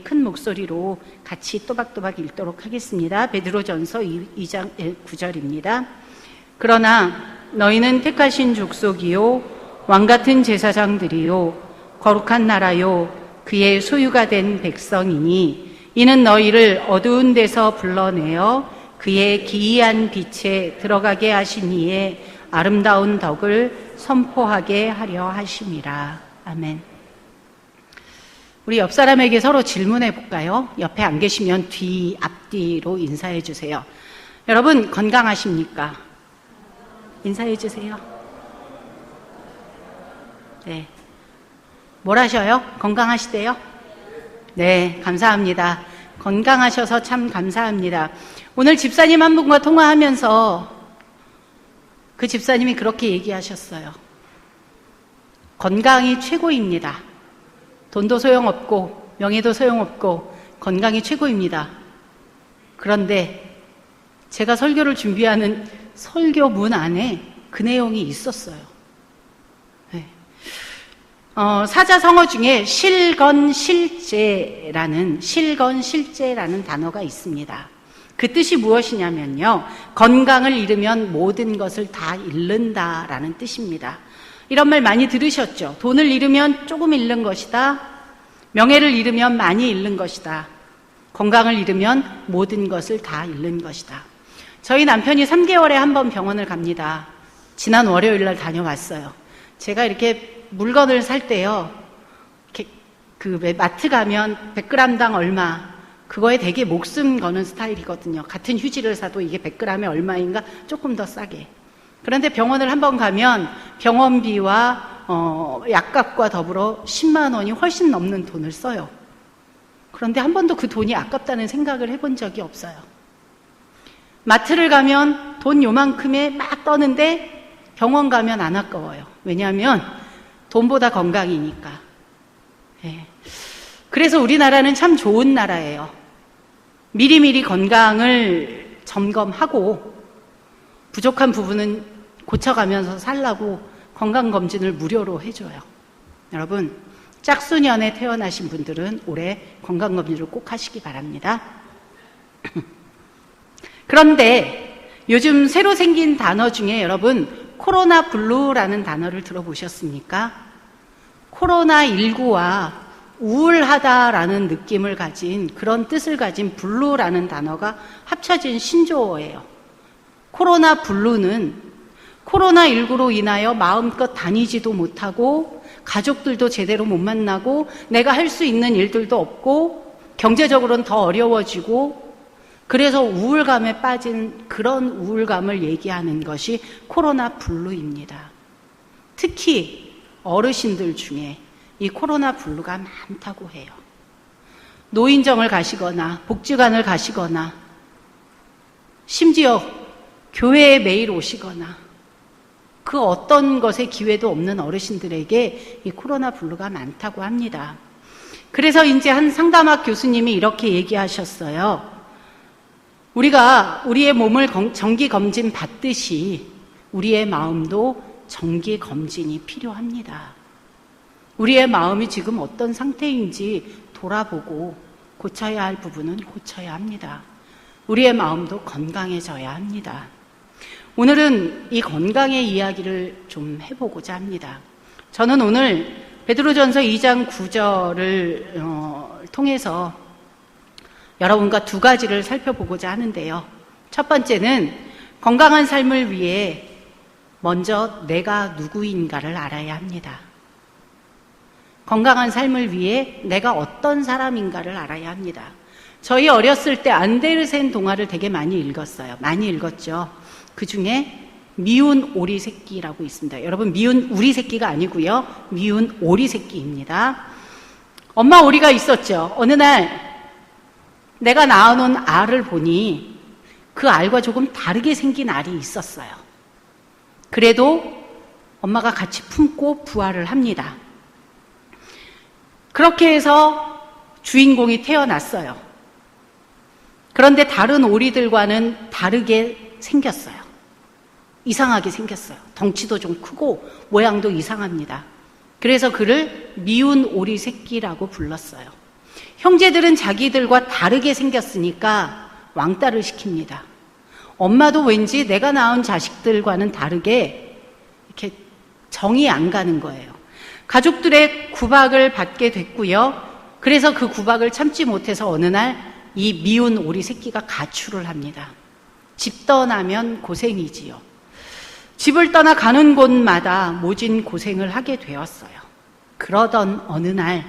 큰 목소리로 같이 또박또박 읽도록 하겠습니다. 베드로전서 2장 9절입니다. 그러나 너희는 택하신 족속이요 왕같은 제사장들이요 거룩한 나라요 그의 소유가 된 백성이니 이는 너희를 어두운 데서 불러내어 그의 기이한 빛에 들어가게 하신 이의 아름다운 덕을 선포하게 하려 하심이라. 아멘. 우리 옆 사람에게 서로 질문해 볼까요? 옆에 안 계시면 뒤, 앞뒤로 인사해 주세요. 여러분 건강하십니까? 인사해 주세요. 네. 뭘 하셔요? 건강하시대요? 네, 감사합니다. 건강하셔서 참 감사합니다. 오늘 집사님 한 분과 통화하면서 그 집사님이 그렇게 얘기하셨어요. 건강이 최고입니다. 돈도 소용없고 명예도 소용없고 건강이 최고입니다. 그런데 제가 설교를 준비하는 설교문 안에 그 내용이 있었어요. 네. 사자성어 중에 실건실제라는 단어가 있습니다. 그 뜻이 무엇이냐면요, 건강을 잃으면 모든 것을 다 잃는다라는 뜻입니다. 이런 말 많이 들으셨죠? 돈을 잃으면 조금 잃는 것이다. 명예를 잃으면 많이 잃는 것이다. 건강을 잃으면 모든 것을 다 잃는 것이다. 저희 남편이 3개월에 한 번 병원을 갑니다. 지난 월요일 날 다녀왔어요. 제가 이렇게 물건을 살 때요, 왜 마트 가면 100g당 얼마, 그거에 되게 목숨 거는 스타일이거든요. 같은 휴지를 사도 이게 100g에 얼마인가 조금 더 싸게. 그런데 병원을 한번 가면 병원비와 약값과 더불어 10만 원이 훨씬 넘는 돈을 써요. 그런데 한 번도 그 돈이 아깝다는 생각을 해본 적이 없어요. 마트를 가면 돈 요만큼에 막 떠는데 병원 가면 안 아까워요. 왜냐하면 돈보다 건강이니까. 네. 그래서 우리나라는 참 좋은 나라예요. 미리미리 건강을 점검하고 부족한 부분은 고쳐가면서 살라고 건강검진을 무료로 해줘요. 여러분, 짝수년에 태어나신 분들은 올해 건강검진을 꼭 하시기 바랍니다. 그런데 요즘 새로 생긴 단어 중에 여러분, 코로나 블루라는 단어를 들어보셨습니까? 코로나19와 우울하다라는 느낌을 가진, 그런 뜻을 가진 블루라는 단어가 합쳐진 신조어예요. 코로나 블루는 코로나19로 인하여 마음껏 다니지도 못하고 가족들도 제대로 못 만나고 내가 할 수 있는 일들도 없고 경제적으로는 더 어려워지고 그래서 우울감에 빠진 그런 우울감을 얘기하는 것이 코로나 블루입니다. 특히 어르신들 중에 이 코로나 블루가 많다고 해요. 노인정을 가시거나 복지관을 가시거나 심지어 교회에 매일 오시거나 그 어떤 것에 기회도 없는 어르신들에게 이 코로나 블루가 많다고 합니다. 그래서 이제 한 상담학 교수님이 이렇게 얘기하셨어요. 우리가 우리의 몸을 정기 검진 받듯이 우리의 마음도 정기 검진이 필요합니다. 우리의 마음이 지금 어떤 상태인지 돌아보고 고쳐야 할 부분은 고쳐야 합니다. 우리의 마음도 건강해져야 합니다. 오늘은 이 건강의 이야기를 좀 해보고자 합니다. 저는 오늘 베드로전서 2장 9절을 통해서 여러분과 두 가지를 살펴보고자 하는데요. 첫 번째는 건강한 삶을 위해 먼저 내가 누구인가를 알아야 합니다. 건강한 삶을 위해 내가 어떤 사람인가를 알아야 합니다. 저희 어렸을 때 안데르센 동화를 되게 많이 읽었어요. 많이 읽었죠. 그 중에 미운 오리 새끼라고 있습니다. 여러분, 미운 우리 새끼가 아니고요. 미운 오리 새끼입니다. 엄마 오리가 있었죠. 어느 날 내가 낳아놓은 알을 보니 그 알과 조금 다르게 생긴 알이 있었어요. 그래도 엄마가 같이 품고 부화를 합니다. 그렇게 해서 주인공이 태어났어요. 그런데 다른 오리들과는 다르게 생겼어요. 이상하게 생겼어요. 덩치도 좀 크고 모양도 이상합니다. 그래서 그를 미운 오리 새끼라고 불렀어요. 형제들은 자기들과 다르게 생겼으니까 왕따를 시킵니다. 엄마도 왠지 내가 낳은 자식들과는 다르게 이렇게 정이 안 가는 거예요. 가족들의 구박을 받게 됐고요. 그래서 그 구박을 참지 못해서 어느 날 이 미운 오리 새끼가 가출을 합니다. 집 떠나면 고생이지요. 집을 떠나 가는 곳마다 모진 고생을 하게 되었어요. 그러던 어느 날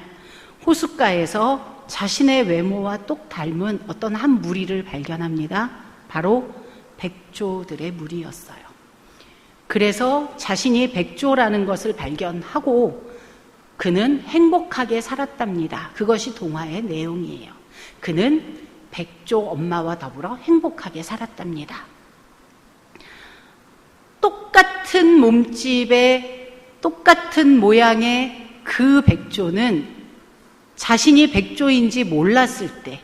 호숫가에서 자신의 외모와 똑 닮은 어떤 한 무리를 발견합니다. 바로 백조들의 무리였어요. 그래서 자신이 백조라는 것을 발견하고 그는 행복하게 살았답니다. 그것이 동화의 내용이에요. 그는 백조 엄마와 더불어 행복하게 살았답니다. 똑같은 몸집에 똑같은 모양의 그 백조는 자신이 백조인지 몰랐을 때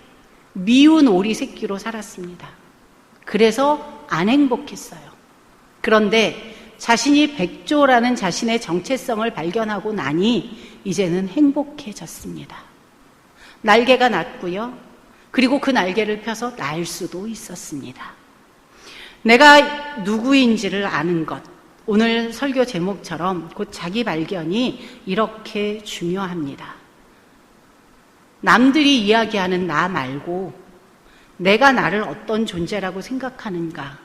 미운 오리 새끼로 살았습니다. 그래서 안 행복했어요. 그런데 자신이 백조라는 자신의 정체성을 발견하고 나니 이제는 행복해졌습니다. 날개가 났고요. 그리고 그 날개를 펴서 날 수도 있었습니다. 내가 누구인지를 아는 것, 오늘 설교 제목처럼 곧 자기 발견이 이렇게 중요합니다. 남들이 이야기하는 나 말고 내가 나를 어떤 존재라고 생각하는가,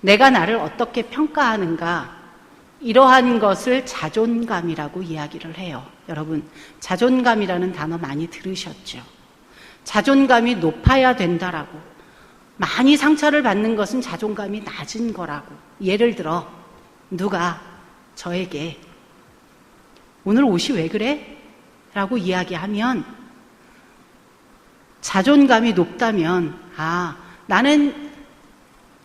내가 나를 어떻게 평가하는가, 이러한 것을 자존감이라고 이야기를 해요. 여러분, 자존감이라는 단어 많이 들으셨죠? 자존감이 높아야 된다라고. 많이 상처를 받는 것은 자존감이 낮은 거라고. 예를 들어 누가 저에게 오늘 옷이 왜 그래? 라고 이야기하면 자존감이 높다면 나는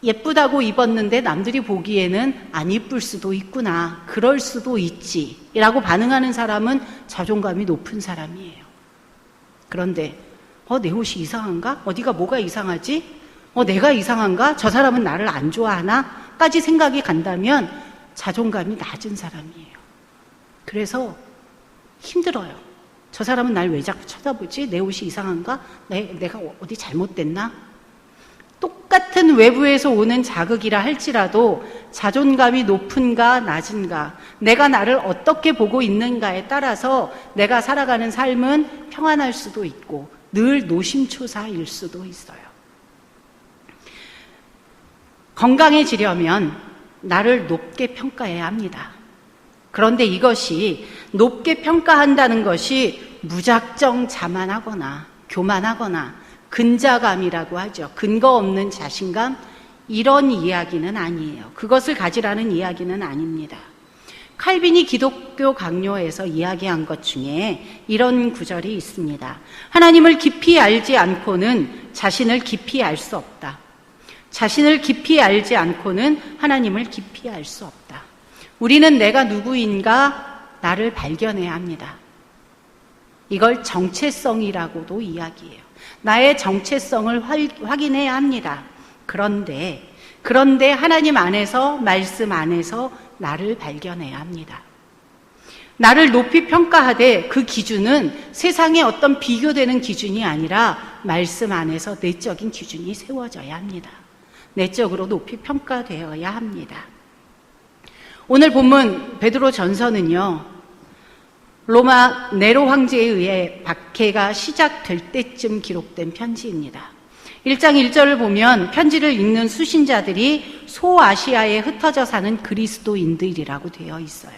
예쁘다고 입었는데 남들이 보기에는 안 이쁠 수도 있구나. 그럴 수도 있지. 라고 반응하는 사람은 자존감이 높은 사람이에요. 그런데 내 옷이 이상한가? 어디가 뭐가 이상하지? 내가 이상한가? 저 사람은 나를 안 좋아하나? 까지 생각이 간다면 자존감이 낮은 사람이에요. 그래서 힘들어요. 저 사람은 날 왜 자꾸 쳐다보지? 내 옷이 이상한가? 내가 어디 잘못됐나? 똑같은 외부에서 오는 자극이라 할지라도 자존감이 높은가 낮은가, 내가 나를 어떻게 보고 있는가에 따라서 내가 살아가는 삶은 평안할 수도 있고 늘 노심초사일 수도 있어요. 건강해지려면 나를 높게 평가해야 합니다. 그런데 이것이 높게 평가한다는 것이 무작정 자만하거나 교만하거나 근자감이라고 하죠. 근거 없는 자신감, 이런 이야기는 아니에요. 그것을 가지라는 이야기는 아닙니다. 칼빈이 기독교 강요에서 이야기한 것 중에 이런 구절이 있습니다. 하나님을 깊이 알지 않고는 자신을 깊이 알 수 없다. 자신을 깊이 알지 않고는 하나님을 깊이 알 수 없다. 우리는 내가 누구인가 나를 발견해야 합니다. 이걸 정체성이라고도 이야기해요. 나의 정체성을 확인해야 합니다. 그런데 하나님 안에서, 말씀 안에서 나를 발견해야 합니다. 나를 높이 평가하되 그 기준은 세상의 어떤 비교되는 기준이 아니라 말씀 안에서 내적인 기준이 세워져야 합니다. 내적으로 높이 평가되어야 합니다. 오늘 본문 베드로 전서는요, 로마 네로 황제에 의해 박해가 시작될 때쯤 기록된 편지입니다. 1장 1절을 보면 편지를 읽는 수신자들이 소아시아에 흩어져 사는 그리스도인들이라고 되어 있어요.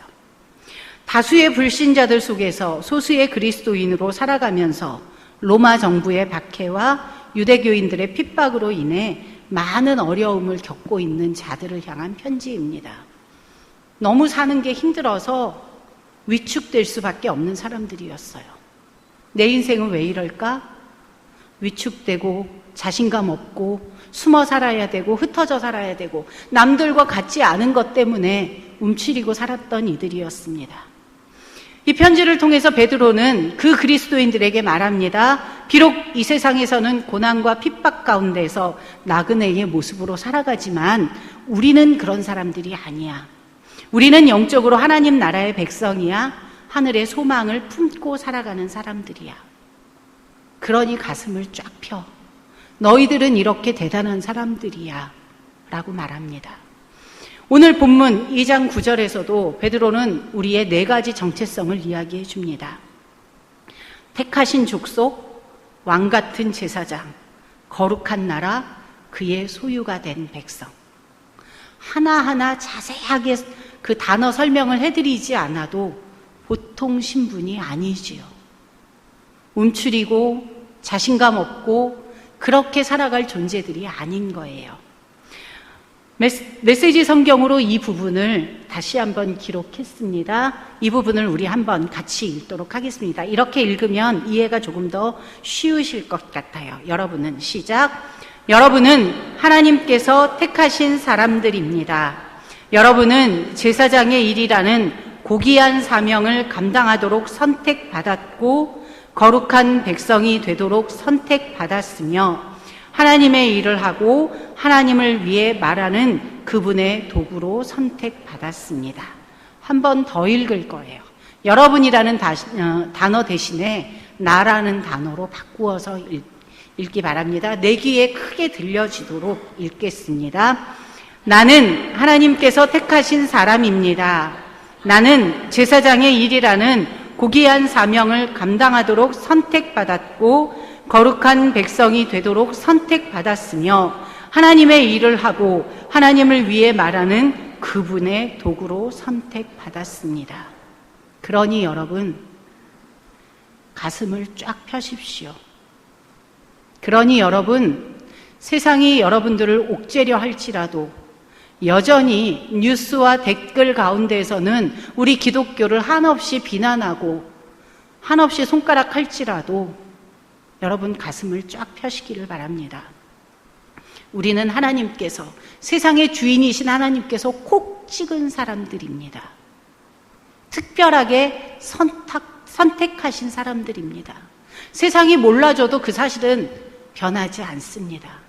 다수의 불신자들 속에서 소수의 그리스도인으로 살아가면서 로마 정부의 박해와 유대교인들의 핍박으로 인해 많은 어려움을 겪고 있는 자들을 향한 편지입니다. 너무 사는 게 힘들어서 위축될 수밖에 없는 사람들이었어요. 내 인생은 왜 이럴까? 위축되고 자신감 없고 숨어 살아야 되고 흩어져 살아야 되고 남들과 같지 않은 것 때문에 움츠리고 살았던 이들이었습니다. 이 편지를 통해서 베드로는 그 그리스도인들에게 말합니다. 비록 이 세상에서는 고난과 핍박 가운데서 나그네의 모습으로 살아가지만 우리는 그런 사람들이 아니야. 우리는 영적으로 하나님 나라의 백성이야. 하늘의 소망을 품고 살아가는 사람들이야. 그러니 가슴을 쫙 펴. 너희들은 이렇게 대단한 사람들이야. 라고 말합니다. 오늘 본문 2장 9절에서도 베드로는 우리의 4가지 정체성을 이야기해 줍니다. 택하신 족속, 왕같은 제사장, 거룩한 나라, 그의 소유가 된 백성. 하나하나 자세하게 그 단어 설명을 해드리지 않아도 보통 신분이 아니지요. 움츠리고 자신감 없고 그렇게 살아갈 존재들이 아닌 거예요. 메시지 성경으로 이 부분을 다시 한번 기록했습니다. 이 부분을 우리 한번 같이 읽도록 하겠습니다. 이렇게 읽으면 이해가 조금 더 쉬우실 것 같아요. 여러분은 시작. 여러분은 하나님께서 택하신 사람들입니다. 여러분은 제사장의 일이라는 고귀한 사명을 감당하도록 선택받았고 거룩한 백성이 되도록 선택받았으며 하나님의 일을 하고 하나님을 위해 말하는 그분의 도구로 선택받았습니다. 한 번 더 읽을 거예요. 여러분이라는 단어 대신에 나라는 단어로 바꾸어서 읽기 바랍니다. 내 귀에 크게 들려지도록 읽겠습니다. 나는 하나님께서 택하신 사람입니다. 나는 제사장의 일이라는 고귀한 사명을 감당하도록 선택받았고 거룩한 백성이 되도록 선택받았으며 하나님의 일을 하고 하나님을 위해 말하는 그분의 도구로 선택받았습니다. 그러니 여러분, 가슴을 쫙 펴십시오. 그러니 여러분, 세상이 여러분들을 옥죄려 할지라도 여전히 뉴스와 댓글 가운데에서는 우리 기독교를 한없이 비난하고 한없이 손가락할지라도 여러분 가슴을 쫙 펴시기를 바랍니다. 우리는 하나님께서, 세상의 주인이신 하나님께서 콕 찍은 사람들입니다. 특별하게 선택하신 사람들입니다. 세상이 몰라줘도 그 사실은 변하지 않습니다.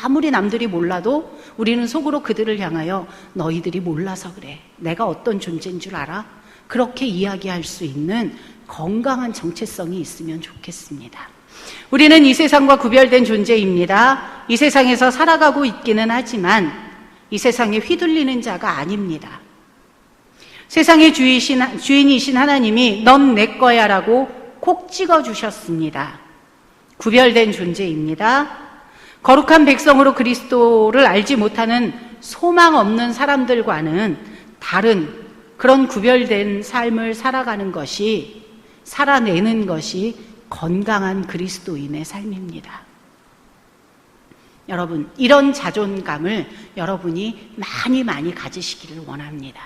아무리 남들이 몰라도 우리는 속으로 그들을 향하여 너희들이 몰라서 그래. 내가 어떤 존재인 줄 알아? 그렇게 이야기할 수 있는 건강한 정체성이 있으면 좋겠습니다. 우리는 이 세상과 구별된 존재입니다. 이 세상에서 살아가고 있기는 하지만 이 세상에 휘둘리는 자가 아닙니다. 세상의 주인이신 하나님이 넌 내 거야 라고 콕 찍어주셨습니다. 구별된 존재입니다. 거룩한 백성으로 그리스도를 알지 못하는 소망 없는 사람들과는 다른 그런 구별된 삶을 살아내는 것이 건강한 그리스도인의 삶입니다. 여러분, 이런 자존감을 여러분이 많이 가지시기를 원합니다.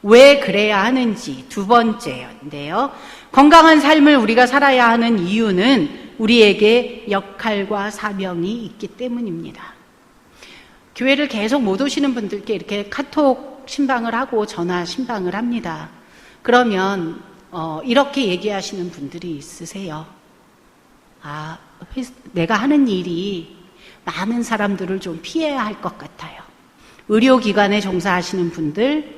왜 그래야 하는지 두 번째인데요. 건강한 삶을 우리가 살아야 하는 이유는 우리에게 역할과 사명이 있기 때문입니다. 교회를 계속 못 오시는 분들께 이렇게 카톡 신방을 하고 전화 신방을 합니다. 그러면 이렇게 얘기하시는 분들이 있으세요. 내가 하는 일이 많은 사람들을 좀 피해야 할 것 같아요. 의료기관에 종사하시는 분들,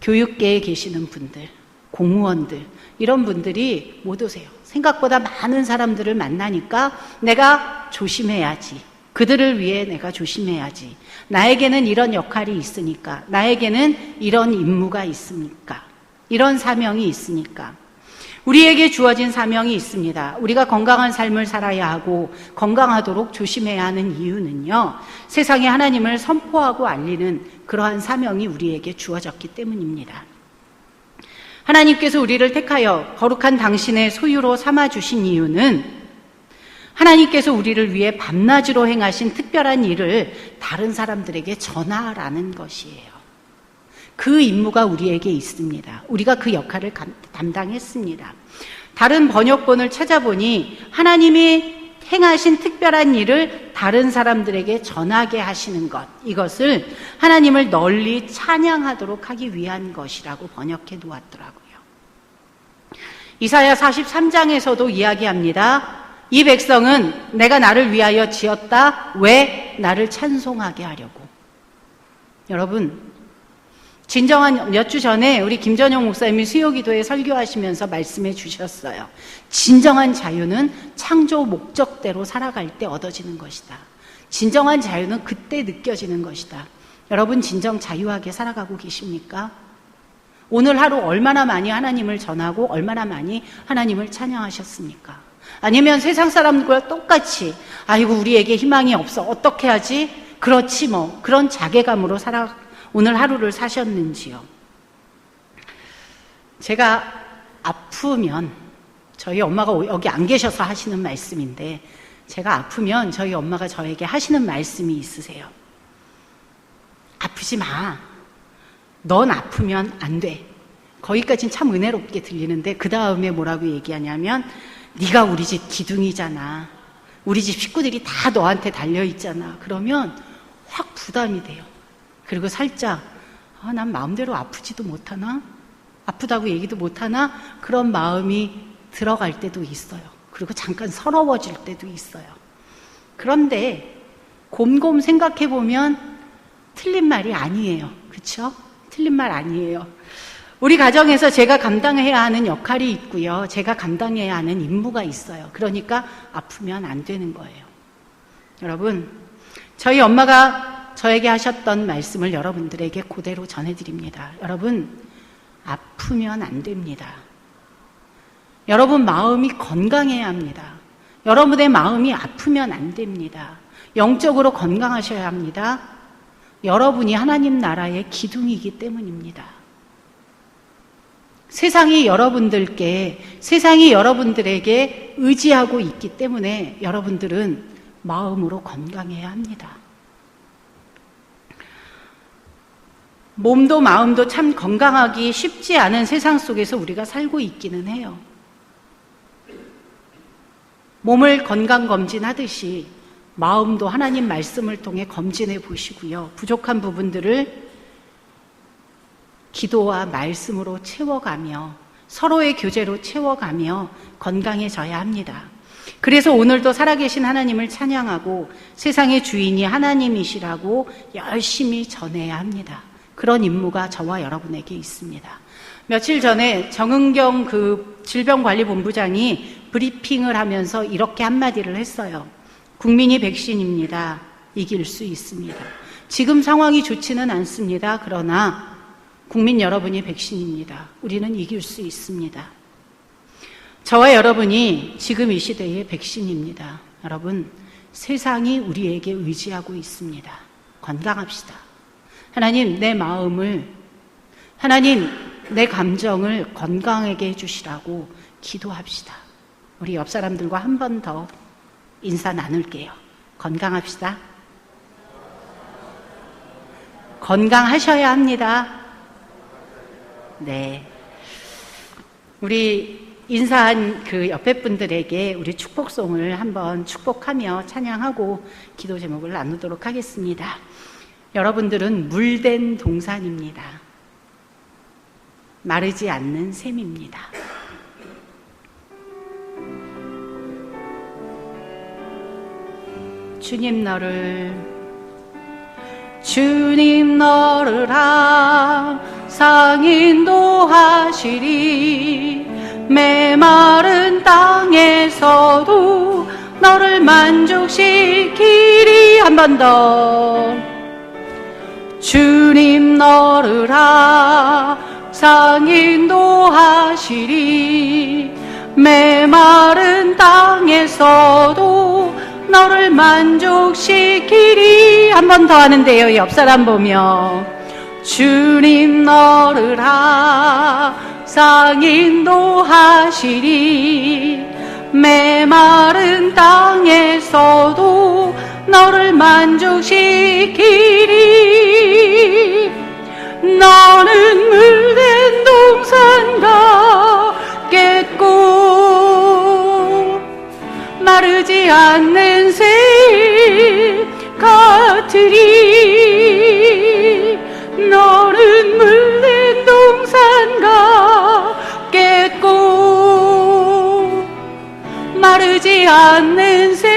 교육계에 계시는 분들, 공무원들, 이런 분들이 못 오세요. 생각보다 많은 사람들을 만나니까 내가 조심해야지. 그들을 위해 내가 조심해야지. 나에게는 이런 역할이 있으니까, 나에게는 이런 임무가 있으니까, 이런 사명이 있으니까. 우리에게 주어진 사명이 있습니다. 우리가 건강한 삶을 살아야 하고 건강하도록 조심해야 하는 이유는요, 세상에 하나님을 선포하고 알리는 그러한 사명이 우리에게 주어졌기 때문입니다. 하나님께서 우리를 택하여 거룩한 당신의 소유로 삼아주신 이유는 하나님께서 우리를 위해 밤낮으로 행하신 특별한 일을 다른 사람들에게 전하라는 것이에요. 그 임무가 우리에게 있습니다. 우리가 그 역할을 담당했습니다. 다른 번역본을 찾아보니 하나님이 행하신 특별한 일을 다른 사람들에게 전하게 하시는 것, 이것을 하나님을 널리 찬양하도록 하기 위한 것이라고 번역해 놓았더라고요. 이사야 43장에서도 이야기합니다. 이 백성은 내가 나를 위하여 지었다. 왜? 나를 찬송하게 하려고. 여러분, 진정한 몇 주 전에 우리 김전용 목사님이 수요기도에 설교하시면서 말씀해 주셨어요. 진정한 자유는 창조 목적대로 살아갈 때 얻어지는 것이다. 진정한 자유는 그때 느껴지는 것이다. 여러분 진정 자유하게 살아가고 계십니까? 오늘 하루 얼마나 많이 하나님을 전하고 얼마나 많이 하나님을 찬양하셨습니까? 아니면 세상 사람들과 똑같이 아이고 우리에게 희망이 없어 어떻게 하지? 그렇지 뭐 그런 자괴감으로 오늘 하루를 사셨는지요? 제가 아프면 저희 엄마가 여기 안 계셔서 하시는 말씀인데 제가 아프면 저희 엄마가 저에게 하시는 말씀이 있으세요. 아프지 마. 넌 아프면 안 돼. 거기까지는 참 은혜롭게 들리는데 그 다음에 뭐라고 얘기하냐면 네가 우리 집 기둥이잖아. 우리 집 식구들이 다 너한테 달려있잖아. 그러면 확 부담이 돼요. 그리고 살짝 난 마음대로 아프지도 못하나? 아프다고 얘기도 못하나? 그런 마음이 들어갈 때도 있어요. 그리고 잠깐 서러워질 때도 있어요. 그런데 곰곰 생각해보면 틀린 말이 아니에요. 그렇죠? 틀린 말 아니에요. 우리 가정에서 제가 감당해야 하는 역할이 있고요. 제가 감당해야 하는 임무가 있어요. 그러니까 아프면 안 되는 거예요. 여러분, 저희 엄마가 저에게 하셨던 말씀을 여러분들에게 그대로 전해드립니다. 여러분, 아프면 안 됩니다. 여러분 마음이 건강해야 합니다. 여러분의 마음이 아프면 안 됩니다. 영적으로 건강하셔야 합니다. 여러분이 하나님 나라의 기둥이기 때문입니다. 세상이 여러분들에게 의지하고 있기 때문에 여러분들은 마음으로 건강해야 합니다. 몸도 마음도 참 건강하기 쉽지 않은 세상 속에서 우리가 살고 있기는 해요. 몸을 건강검진하듯이 마음도 하나님 말씀을 통해 검진해 보시고요. 부족한 부분들을 기도와 말씀으로 채워가며 서로의 교제로 채워가며 건강해져야 합니다. 그래서 오늘도 살아계신 하나님을 찬양하고 세상의 주인이 하나님이시라고 열심히 전해야 합니다. 그런 임무가 저와 여러분에게 있습니다. 며칠 전에 정은경 질병관리본부장이 브리핑을 하면서 이렇게 한마디를 했어요. 국민이 백신입니다. 이길 수 있습니다. 지금 상황이 좋지는 않습니다. 그러나 국민 여러분이 백신입니다. 우리는 이길 수 있습니다. 저와 여러분이 지금 이 시대의 백신입니다. 여러분, 세상이 우리에게 의지하고 있습니다. 건강합시다. 하나님, 내 마음을, 하나님, 내 감정을 건강하게 해주시라고 기도합시다. 우리 옆 사람들과 한 번 더 인사 나눌게요. 건강합시다. 건강하셔야 합니다. 네. 우리 인사한 그 옆에 분들에게 우리 축복송을 한번 축복하며 찬양하고 기도 제목을 나누도록 하겠습니다. 여러분들은 물된 동산입니다. 마르지 않는 샘입니다. 주님 너를 항상 인도하시리. 메마른 땅에서도 너를 만족시키리. 한 번 더. 주님 너를 항상 인도하시리. 메마른 땅에서도 너를 만족시키리. 한 번 더 하는데요. 옆 사람 보며 주님 너를 항상 인도하시리. 메마른 땅에서도 너를 만족시키리. 나는 물된 동산 같겠고 마르지 않는 새 같으리. 너는 물된 동산 같겠고 마르지 않는 새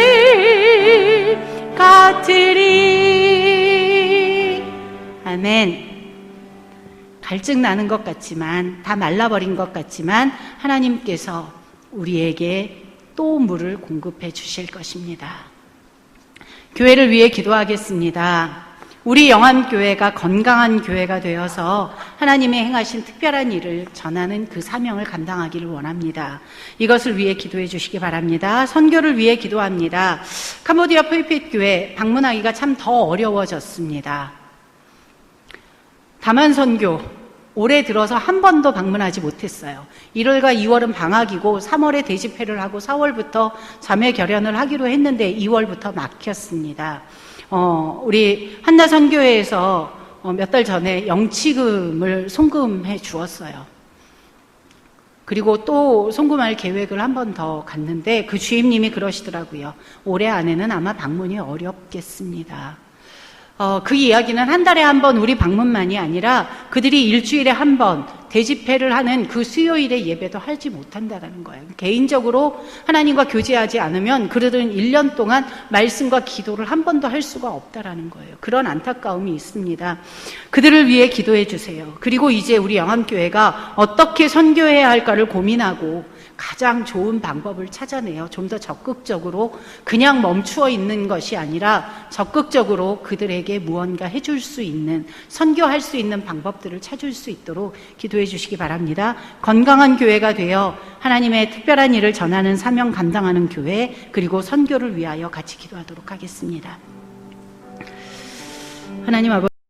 같으리. 아멘. 갈증 나는 것 같지만, 다 말라버린 것 같지만 하나님께서 우리에게 또 물을 공급해 주실 것입니다. 교회를 위해 기도하겠습니다. 우리 영암교회가 건강한 교회가 되어서 하나님의 행하신 특별한 일을 전하는 그 사명을 감당하기를 원합니다. 이것을 위해 기도해 주시기 바랍니다. 선교를 위해 기도합니다. 캄보디아 푸이핏 교회 방문하기가 참 더 어려워졌습니다. 다만 선교 올해 들어서 한 번도 방문하지 못했어요. 1월과 2월은 방학이고 3월에 대집회를 하고 4월부터 자매 결연을 하기로 했는데 2월부터 막혔습니다. 우리 한나선교회에서 몇 달 전에 영치금을 송금해 주었어요. 그리고 또 송금할 계획을 한 번 더 갔는데 그 주임님이 그러시더라고요. 올해 안에는 아마 방문이 어렵겠습니다. 그 이야기는 한 달에 한 번 우리 방문만이 아니라 그들이 일주일에 한 번 대집회를 하는 그 수요일에 예배도 하지 못한다는 거예요. 개인적으로 하나님과 교제하지 않으면 그들은 1년 동안 말씀과 기도를 한 번도 할 수가 없다라는 거예요. 그런 안타까움이 있습니다. 그들을 위해 기도해 주세요. 그리고 이제 우리 영암교회가 어떻게 선교해야 할까를 고민하고 가장 좋은 방법을 찾아내요. 좀 더 적극적으로 그냥 멈추어 있는 것이 아니라 적극적으로 그들에게 무언가 해줄 수 있는, 선교할 수 있는 방법들을 찾을 수 있도록 기도해 주시기 바랍니다. 건강한 교회가 되어 하나님의 특별한 일을 전하는 사명 감당하는 교회, 그리고 선교를 위하여 같이 기도하도록 하겠습니다. 하나님 아버지,